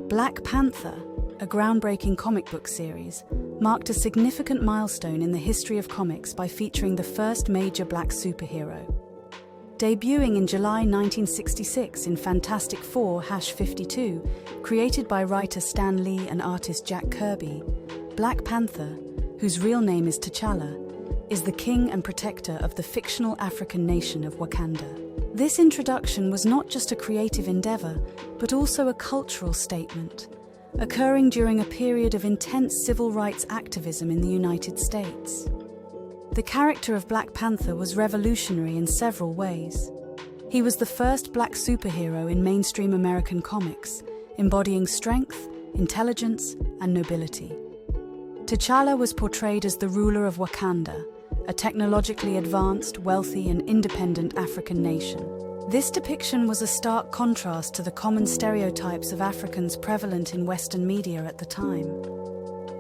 Black Panther, a groundbreaking comic book series, marked a significant milestone in the history of comics by featuring the first major black superhero. Debuting in July 1966 in Fantastic Four-52, created by writer Stan Lee and artist Jack Kirby, Black Panther, whose real name is T'Challa, is the king and protector of the fictional African nation of Wakanda. This introduction was not just a creative endeavor, but also a cultural statement, occurring during a period of intense civil rights activism in the United States. The character of Black Panther was revolutionary in several ways. He was the first black superhero in mainstream American comics, embodying strength, intelligence, and nobility. T'Challa was portrayed as the ruler of Wakanda, a technologically advanced, wealthy, and independent African nation. This depiction was a stark contrast to the common stereotypes of Africans prevalent in Western media at the time.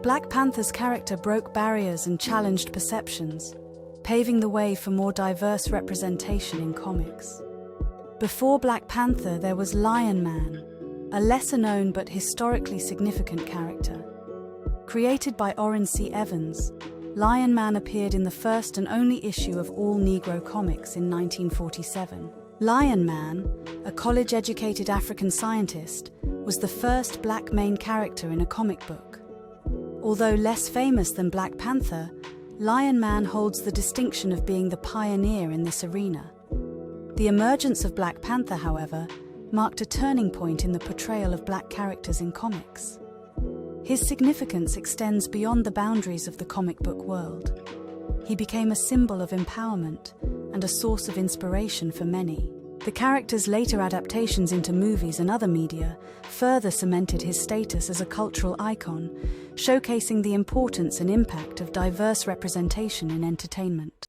Black Panther's character broke barriers and challenged perceptions, paving the way for more diverse representation in comics. Before Black Panther, there was Lion Man, a lesser-known but historically significant character. Created by Orrin C. Evans, Lion Man appeared in the first and only issue of All Negro Comics in 1947. Lion Man, a college-educated African scientist, was the first black main character in a comic book. Although less famous than Black Panther, Lion Man holds the distinction of being the pioneer in this arena. The emergence of Black Panther, however, marked a turning point in the portrayal of black characters in comics. His significance extends beyond the boundaries of the comic book world. He became a symbol of empowerment and a source of inspiration for many. The character's later adaptations into movies and other media further cemented his status as a cultural icon, showcasing the importance and impact of diverse representation in entertainment.